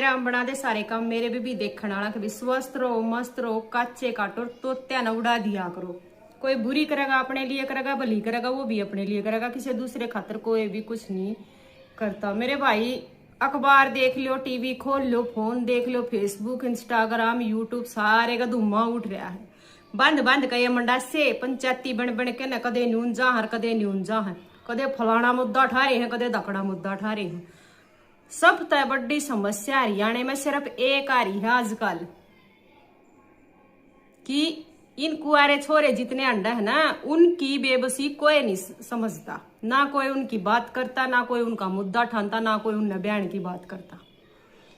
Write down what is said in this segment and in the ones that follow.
मेरा बना दे सारे काम मेरे भी देखने वाला कभी स्वस्थ रहो मस्त रहो काचे काटो तो त्यान उड़ा दिया करो। कोई बुरी करेगा अपने लिए करेगा, भली करेगा वो भी अपने लिए करेगा, किसी दूसरे खातर कोई भी कुछ नहीं करता। मेरे भाई अखबार देख लो, टीवी खोल लो, फोन देख लो, फेसबुक इंस्टाग्राम यूट्यूब सारे का धुआं उठ रहा है। बंद बंद कहे मंडा से पंचायती बन बन के न कदे न्यून जा है कदे न्यून जा है, कदे फलाना मुद्दा उठा रहे हैं कदे दकड़ा मुद्दा उठा रहे हैं। सब तय बड़ी समस्या हरियाणा में सिर्फ एक आ रही है आजकल कि इन कुआरे छोरे जितने अंडा है ना उनकी बेबसी कोई नहीं समझता, ना कोई उनकी बात करता, ना कोई उनका मुद्दा ठानता, ना कोई उन बयान की बात करता।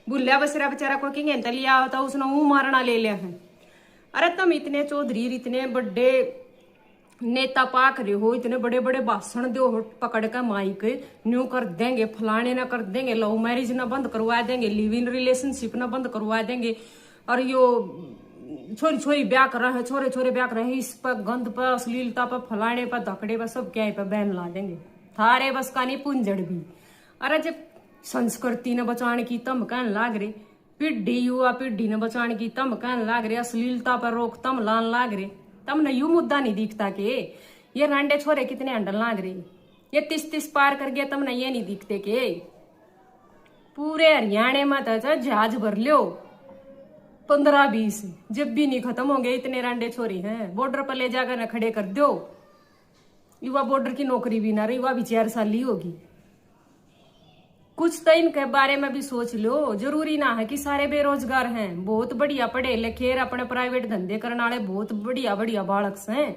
बुल्ला बसरा बेचारा को किंग लिया होता उसने मुंह मारना ले लिया है। अरे तुम इतने चौधरी इतने बड़े नेता पाक रहे हो, इतने बड़े बड़े भाषण दो हो पकड़ कर माइक न्यू कर देंगे, फलाने ना कर देंगे, लव मैरिज ना बंद करवा देंगे, लिव इन रिलेशनशिप ना बंद करवा देंगे, और यो छोरी छोरी ब्याह कर रहे हैं, छोरे छोरे ब्याह कर रहे हैं, इस पर गंद पर अश्लीलता पर फलाने पर धकड़े पर सब क्या पर बैन ला देंगे थारे बस का नहीं पुंजड़ भी। अरे जब संस्कृति ने बचाने की तम कहन लाग रहे, पीढ़ी युवा पीढ़ी ने बचाने की तम कहन लाग रहे, अश्लीलता पर रोक तम लान लाग रहे, तम न यू मुद्दा नहीं दिखता के ये रांडे छोरे कितने अंडल लाग रहे, ये 30-30 पार कर गया तम न ये नहीं दिखते के पूरे हरियाणा में तो जहाज भर लो 15-20 जब भी नहीं खत्म होंगे इतने रांडे छोरे हैं। बॉर्डर पर ले जाकर न खड़े कर दो, युवा बॉर्डर की नौकरी भी ना रही, युवा भी 4 साल ही होगी। कुछ तो इनके बारे में भी सोच लो, जरूरी ना है कि सारे बेरोजगार हैं, बहुत बढ़िया पढ़े लिखे अपने प्राइवेट धंधे करने वाले बहुत बढ़िया बढ़िया बालक हैं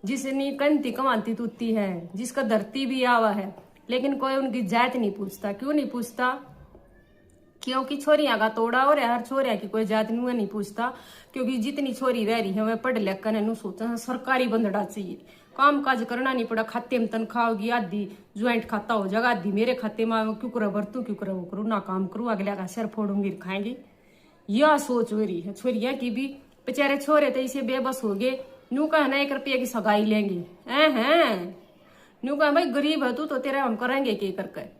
जिसनी कंती कमाती तुत्ती है, जिसका धरती भी आवा है, लेकिन कोई उनकी जात नहीं पूछता। क्यों नहीं पूछता? क्योंकि छोरियां का तोड़ा हो रहा है, हर छोरिया की कोई जात नहीं पूछता, क्योंकि जितनी छोरी रह रही है वह पढ़ लिख कर सोचा सरकारी बंदड़ा चाहिए, काम काज करना नहीं पड़ा, खाते में तनख्वाह होगी, आधी ज्वाइंट खाता हो जाएगा, आधी मेरे खाते में क्यों करो बरतू क्यों करो वो करूँ ना काम करूँ, अगले का सिर फोड़ूंगी खाएंगे। यह सोच हो रही है छोरिया की भी। बेचारे छोरे तो इसे बेबस हो गए, नू कहना 1 रुपये की सगाई लेंगे हैं, नू कह भाई गरीब है तू तो तेरा हम करेंगे के करके,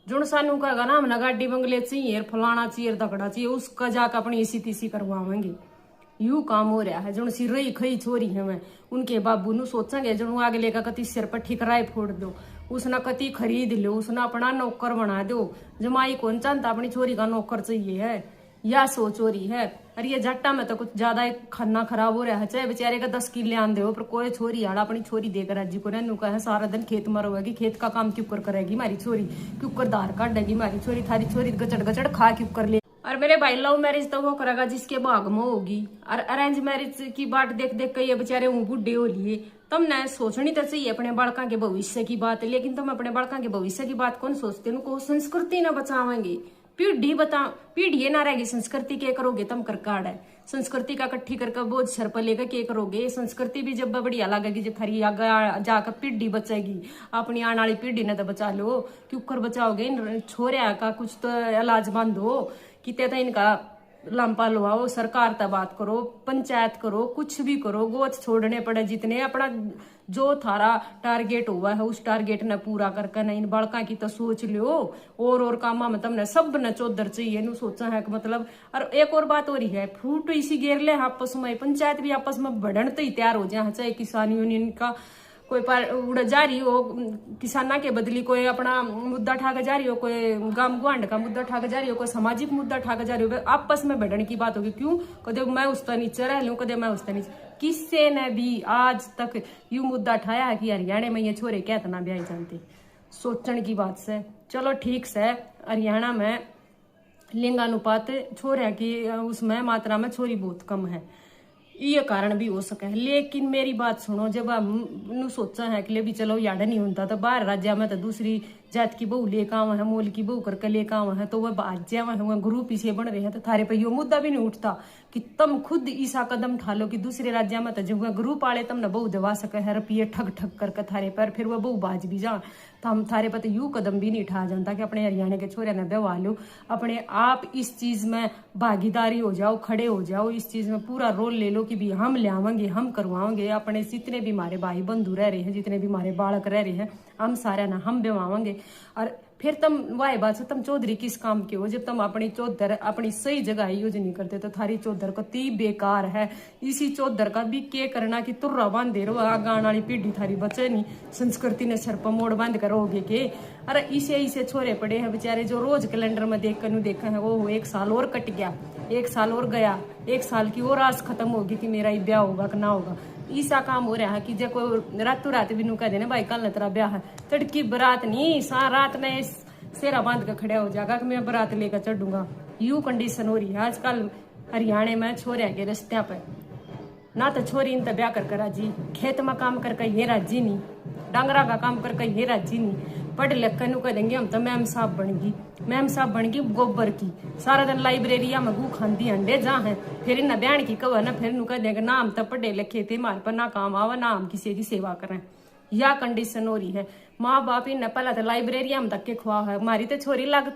जुन सानू कहेगा ना हमने गाड़ी बंगले चाहिए फलाना चाहिए दकड़ा चाहिए उसका जाकर अपनी इसी तीसी करवाएंगे। यू काम हो रहा है। जुन सी रही खई छोरी है मैं उनके बाबू नु सोचेंगे जुन आगे लेकर कति सिर पर ठिकराए फोड़ दो, उसने कति खरीद लो, उसने अपना नौकर बना दो, जमाई कौन चाहता अपनी छोरी का नौकर चाहिए है, या सोच हो रही है। अरे ये जट्टा में तो कुछ ज्यादा खाना खराब हो रहा है, चाहे बेचारे का 10 किले आन दो पर कोई छोरी आड़ा अपनी छोरी देकर राजी को रहने का है, सारा दिन खेत में रहेगी, खेत का काम क्यों कर करेगी मारी छोरी, क्यों कर धार काटेगी मारी छोरी, थारी छोरी गचड़ गचड़ खा क्यों कर ले। और मेरे भाई लव मैरिज तो वो करेगा जिसके भाग में होगी, और अरेंज मैरिज की बात देख देख के ये बेचारे वो बुढ़े हो लिए। तुम न सोचनी तो चाहिए अपने बालका के भविष्य की बात, लेकिन तुम अपने बालका के भविष्य की बात कौन सोचते, उनको संस्कृति न बचावेंगे, पीढ़ी ना रहेगी, संस्कृति के करोगे तुम कर काट है, संस्कृति का इकट्ठी करके बोझ सर पर लेकर के करोगे। संस्कृति भी जब बढ़िया लगेगी जब थारी आगे जाकर पीढ़ी बचेगी, अपनी आने वाली पीढ़ी ने तो बचा लो, क्यों कर बचाओगे। छोरिया का कुछ तो इलाज बंद हो कि ते इनका लंपा लुआओ, सरकार तक बात करो, पंचायत करो, कुछ भी करो, गोद छोड़ने पड़े जितने, अपना जो थारा टारगेट हुआ है उस टारगेट ने पूरा करके न इन बालका की तो सोच लो। और कामा में तुमने सब न चौधर चाहिए नु सोचा है मतलब। और एक और बात हो रही है, फूट इसी घेर ले आपस में, पंचायत भी आपस में बढ़न तो ही तैयार हो जाए, चाहे किसान यूनियन का कोई उड़ जा रही हो, किसाना के बदली कोई अपना मुद्दा ठाकर जा रही हो, कोई गांव गुआंड का मुद्दा ठाकर जा रही हो, कोई सामाजिक मुद्दा ठाकर जा रही हो, आपस में बढ़ने की बात होगी। क्यों? कदे मैं उस तरह नीचे रह लूं, कदे मैं उस तरह नीचे, किसी ने भी आज तक यू मुद्दा उठाया है कि हरियाणा में ये छोरे क्या इतना ब्याह जानते। सोचने की बात से चलो ठीक से हरियाणा में लिंगानुपात छोरिया की उसमें मात्रा में छोरी बहुत कम है, ये कारण भी हो सके। लेकिन मेरी बात सुनो, जब हम सोचा है कि ले भी चलो याडा नहीं होता तो बाहर राज्य में तो दूसरी जात की बहू लेकर आवा है, मोल की बहू करके लेकर आवा है, तो वह बाज्या है, वह ग्रुप इसे बन रहे हैं, तो थारे पे यो मुद्दा भी नहीं उठता कि तुम खुद ईसा कदम उठा लो कि दूसरे राज्य में तो जब वह ग्रुप आले तुमने बहू दबा सके है रुपये ठग ठग करके थारे पर, फिर वह बहू बाज भी जा, तो हम थारे पर तो यू कदम भी नहीं उठा जानता कि अपने हरियाणा के छोरे ने बेवा लो, अपने आप इस चीज में भागीदारी हो जाओ, खड़े हो जाओ, इस चीज में पूरा रोल ले लो कि भी हम लियावेंगे, हम करवाएंगे, अपने जितने भी हमारे भाई बंधु रह रहे हैं, जितने भी हमारे बालक रह रहे हैं, हम सारे ना हम बेवाएंगे। और फिर तुम वाह बात से तुम चौधरी किस काम के हो जब तुम अपनी चौधर अपनी सही जगह यूज नहीं करते। तो थारी चौधर कति बेकार है। इसी चौधर का भी के करना कि तुर्रा बांध दे रहो, आगे आने वाली पीढ़ी थारी बचे नहीं, संस्कृति ने सर पर मोड़ बांध कर होगे के। अरे इसे छोरे पड़े हैं बेचारे जो रोज कैलेंडर में देख कर देखा है वो 1 साल और कट गया, 1 साल और गया, 1 साल की और आस खत्म होगी कि मेरा ब्याह होगा कि ना होगा। ईसा काम हो रहा है कि जब कोई रातों रात भी नू कह देना भाई कल तेरा ब्याह है, तड़की बरात नहीं सा रात में सेरा बांध कर खड़ा हो जाएगा कि मैं बरात लेकर चढ़ूंगा। यू कंडीशन हो रही है आजकल हरियाणा में छोरिया के रस्ते पे। ना तो छोरी इन ब्याह कर राजी, खेत में काम करके ये राजी नहीं, डांगरा का काम करके ये राजी नहीं। पढ़ लिख कर नू कह देंगे हम तो मैम साहब बन गई गोबर की, सारा दिन लाइब्रेरिया में गू खाती अंडे जहाँ है। फिर इन बयान की कवर ना फिर नू कह देंगे ना हम तो पढ़े लिखे थे, हमारे पर ना काम आवा ना हम किसी की सेवा करें। यह कंडीशन हो रही है। माँ बाप इन पहला तो लाइब्रेरिया में तक के खुआ है, हमारी तो छोरी लग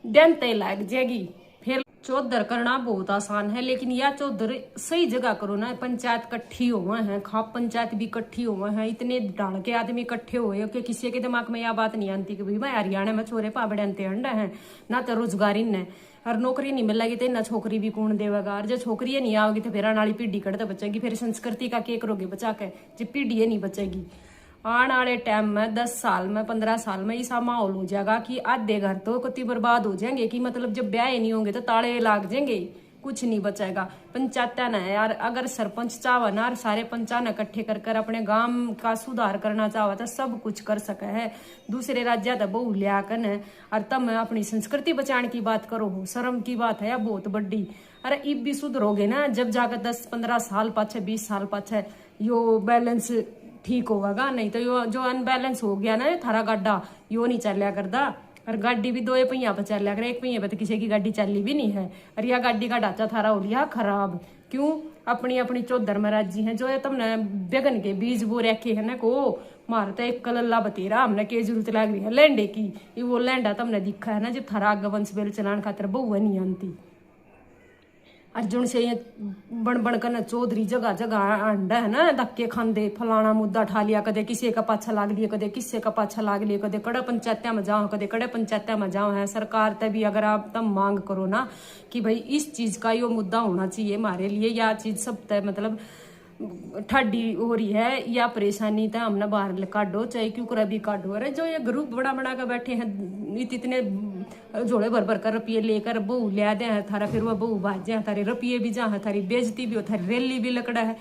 दिन तय लग जाएगी। फिर चौधर करना बहुत आसान है, लेकिन यह चौधर सही जगह करो ना। पंचायत इकट्ठी हुए हैं, खाप पंचायत भी इकट्ठी हुए हैं, इतने डाल के आदमी इकट्ठे हुए कि किसी के दिमाग में यह बात नहीं आती कि भाई मैं हरियाणा में छोरे पाबड़े अंते अंडे हैं ना तो रोजगारी ने और नौकरी नहीं मिलेगी तो ना छोकरी भी कौन देगा। और जो छोकरी नहीं आओगी तो फिर आने वाली पीढ़ी कड़ते बचेगी। फिर संस्कृति का के करोगे बचा के जब पीढ़ी नहीं बचेगी। आने वाले टाइम में 10 साल में 15 साल में ऐसा माहौल हो जाएगा कि आधे घर तो कति बर्बाद हो जाएंगे कि मतलब जब ब्याह नहीं होंगे तो ताले लाग जाएंगे, कुछ नहीं बचेगा। पंचायत ना यार अगर सरपंच चाहे ना और सारे पंचायत इकट्ठे कर अपने गांव का सुधार करना चाहे तो सब कुछ कर सके है। दूसरे राज्य तो बहु लिया कर और तब अपनी संस्कृति बचाने की बात करो, शर्म की बात है बहुत बड़ी। अरे इब भी सुधरोगे ना जब जाकर 10-15 साल पाछे 20 साल पाछे यो बैलेंस ठीक होगा। नहीं तो यो जो अनबैलेंस हो गया ना थारा गाड्डा यो नहीं चलिया करता। और गाड़ी भी 2 पहिया पर चलिया कर, 1 पहिया पर तो किसी की गाड़ी चली भी नहीं है। और यह गाड़ी का ढांचा थारा हो लिया खराब। क्यों? अपनी अपनी चौधर में राजी है। जो है तुमने बेगन के बीज वो रखे है ना को मारता एक कलल्ला बतेरा हमने के जरूरत लग रही है लैंडे की। ये वो लैंडा तुमने दिखा है ना जब थारा आगे वंश बेल चलान खातर बहु नहीं आती। अर्जुन से ये बन कर चौधरी जगह जगह अंडा है ना धक्के खांदे, फलाना मुद्दा ठा लिया, कदे किसी का पाछा लाग लिया, कदे किसी का पाछा लाग लिया, कदे कड़े पंचायत में जाओ, कदे कड़े पंचायत में जाओ। है सरकार तभी अगर आप तब मांग करो ना कि भाई इस चीज का यो मुद्दा होना चाहिए हमारे लिए, या चीज सब तय मतलब ठाडी हो रही है या परेशानी तो हमने बाहर काटो चाहे क्यों कर भी काटो। अरे जो ये ग्रुप बड़ा बड़ा कर बैठे हैं इतने जोड़े भर कर रुपये लेकर बहू लिया दे है थारा, फिर वह बहू भाज जाए थारे रुपये भी जहाँ थारी बेइज्जती भी हो, थारी रैली भी लकड़ा है।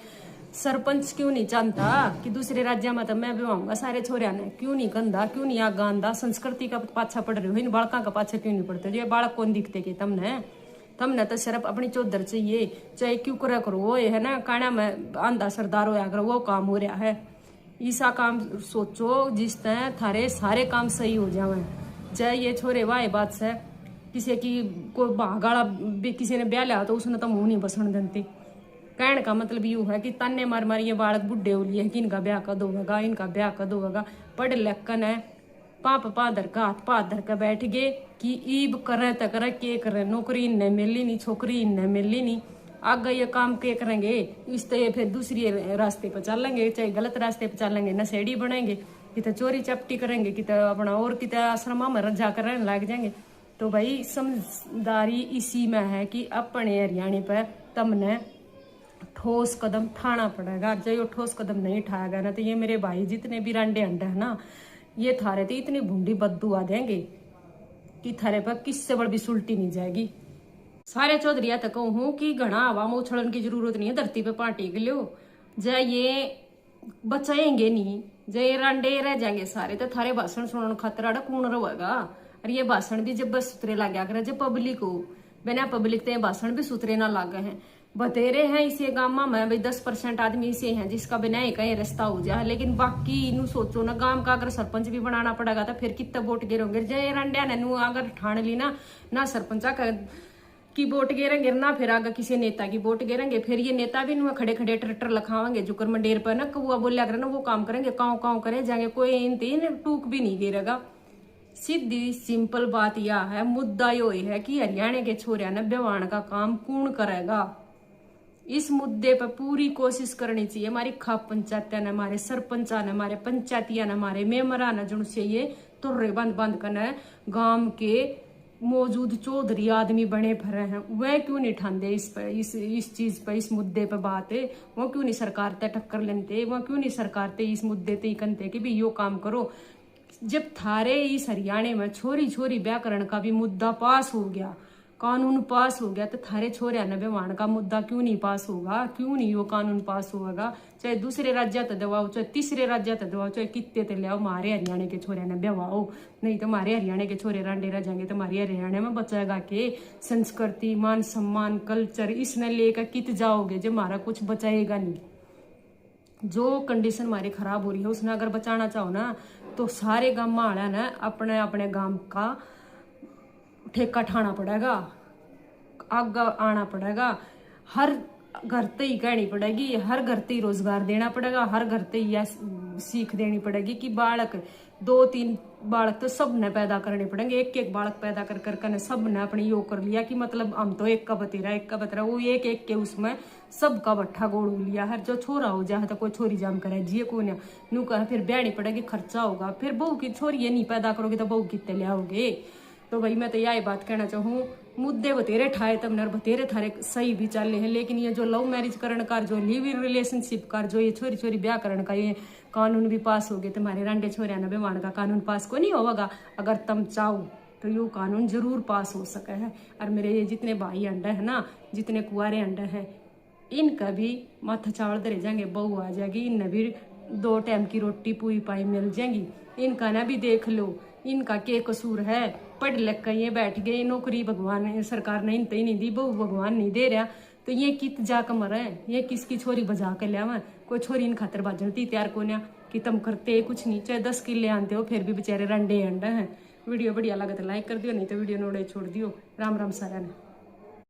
सरपंच क्यों नहीं जानता कि दूसरे राज्य में तो मैं भी आऊंगा सारे छोरिया ने, क्यों नहीं कंधा, क्यों नहीं आगा आंदा? संस्कृति का पाछा पड़ रहे हो, इन बालका का पाछा क्यों नहीं पड़ते? ये बालक कौन दिखते के तमने तो सिर्फ अपनी चौधर चाहिए चाहे क्यों करा करो। वो है ना काना में आंधा सरदार होया करो, वो काम हो रहा है। ऐसा काम सोचो जिस तरह थारे सारे काम सही हो जावे। चाहे ये छोरे वाह बात से किसी की कोई भागाड़ा किसी ने ब्याह लिया तो उसने तो मुंह नहीं बसन देती। कहने का मतलब यू है कि ताने मार मार ये बालक बुढ़े हो लिए कि इनका ब्याह कद होगा, इनका ब्याह कद होगा। पढ़ लिखन है पाप पादर का हाथ पादर का बैठ गए कि ईब करे तो करे के करे, नौकरी इन्हें मिली नहीं, छोकरी इन्हें मिली नहीं, आगे ये काम के करेंगे इस तरह फिर दूसरी रास्ते पर चलेंगे, चाहे गलत रास्ते पर चलेंगे, नशेड़ी बनेंगे, कितने चोरी चपटी करेंगे, कितने अपना और कितने आश्रमा में रजा कर लग जाएंगे। तो भाई समझदारी इसी में है कि अपने हरियाणा पर तुमने ठोस कदम उठाना पड़ेगा। जब ये ठोस कदम नहीं उठाएगा ना तो ये मेरे भाई जितने भी रांडे अंडे है ना ये थारे तो इतनी भूडी बद्दू आ देंगे कि थारे पर किससे बड़ भी सुलटी नहीं जाएगी। सारे चौधरिया तक कहूँ कि घना हवा में उछड़न की जरूरत नहीं है, धरती पे पार्टी के लियो जय ये बचाएंगे नहीं, जय ये रांडे रह जाएंगे सारे। तो थारे भाषण सुनने खातिर आड़ा कौन रहेगा? और ये भाषण भी जब बस सुतरे लग गया करे जब पब्लिक हो, बिना पब्लिक तो भाषण भी सुतरे ना लागे हैं। बतेरे हैं इसे गाँव में भाई 10% आदमी इसे हैं जिसका बिना एक ही रास्ता हो जाए, लेकिन बाकी इनू सोचो ना गांव का अगर सरपंच भी बनाना पड़ेगा तो फिर कितना वोट गिरोगे? जय रंडिया ने अगर ठान ली ना सरपंचा की वोट गिरेंगे ना फिर आगे किसी नेता की वोट गिरेंगे, फिर ये नेता भी नुआ खड़े खड़े ट्रैक्टर लखावेंगे जुकर मंडेर पर ना कौआ बोलिया करे ना वो काम करेंगे, काँव काँव करे जाएंगे, कोई इन तीन टूक भी नहीं गिरेगा। सीधी सिंपल बात यह है, मुद्दा यो है कि हरियाणा के छोरिया ने बेवाण का काम कौन करेगा? इस मुद्दे पर पूरी कोशिश करनी चाहिए। हमारी खाप पंचायत ने, हमारे सरपंच ने, हमारे पंचायतिया ने, हमारे मेमरा ने जो चाहिए तुर्रे बंद बंद करना गांव के मौजूद चौधरी आदमी बने भरे हैं, वह क्यों नहीं ठानते इस चीज पर, इस मुद्दे पर बात है, वो क्यों नहीं सरकार ते टक्कर लेते, वो क्यों नहीं सरकार ते इस मुद्दे ते कहते कि भाई यो काम करो। जब थारे इस हरियाणा में छोरी छोरी व्याकरण का भी मुद्दा पास हो गया, कानून पास हो गया, तो थारे छोरे नवेवान का मुद्दा क्यों नहीं पास होगा, क्यों नहीं वो कानून पास होगा। चाहे दूसरे राज्य तो दबाओ, चाहे तीसरे राज्य तो दबाओ, चाहे कितने ते ले आओ, हमारे हरियाणा के छोरे ने बेवाओ, नहीं तो हमारे हरियाणा के छोरे रांडे रह जाएंगे, तो हमारे हरियाणा में बचेगा के संस्कृति, मान सम्मान, कल्चर, इसने लेकर कित जाओगे जब हमारा कुछ बचाएगा नहीं। जो कंडीशन हमारी खराब हो रही है उसने अगर बचाना चाहो ना, तो सारे गांव वाला ना अपने अपने गांव का ठेका ठाना पड़ेगा, आगे आना पड़ेगा, हर घर ते ही कहनी पड़ेगी, हर घर ते ही रोजगार देना पड़ेगा, हर घर ते ही सीख देनी पड़ेगी कि बालक 2-3 बालक तो सब ने पैदा करने पड़ेंगे, एक एक बालक पैदा कर कर सब ने अपनी योग कर लिया कि मतलब हम तो एक का बतेरा वो एक एक के उसमें सबका बट्ठा गोड़ लिया। हर जो छोरा हो जाए तो कोई छोरी जाम करे जिये को नू कहा, फिर ब्याहनी पड़ेगी, खर्चा होगा, फिर बहू की छोरी ये नहीं पैदा करोगे तो बहू कितने ले आओगे। तो भाई मैं तो यही बात कहना चाहूँ, मुद्दे बतेरे ठाए तब नर बतेरे थारे सही भी चल रहे हैं, लेकिन ये जो लव मैरिज करण का, जो लिव इन रिलेशनशिप का, जो ये छोरी छोरी ब्याह करण का ये कानून भी पास हो गए, तुम्हारे रांडे छोरे नवेवान का कानून पास को नहीं होगा। अगर तुम चाहो तो ये कानून जरूर पास हो सके है। और मेरे ये जितने भाई अंडे है ना, जितने कुआरे अंडे हैं, इनका भी माथा चावल धरे जाएंगे, बहू आ जाएगी, इनने भी 2 टाइम की रोटी पूरी पाई मिल जाएगी। इनका ना भी देख लो, इनका क्या कसूर है, पढ़ लिख कर ये बैठ गए, नौकरी भगवान सरकार ने इनते ही नहीं दी, बहू भगवान नहीं दे रहा, तो ये कित जाकर मरे, ये किसकी छोरी बजा के लिया। कोई छोरी इन खातर बाजती तैयार को कि तुम करते कुछ नहीं, चाहे 10 किले आते हो फिर भी बेचारे रंडे अंडे हैं। वीडियो बढ़िया लगे तो लाइक कर दियो, नहीं तो वीडियो नोड़े छोड़ दियो। राम राम सारा ने।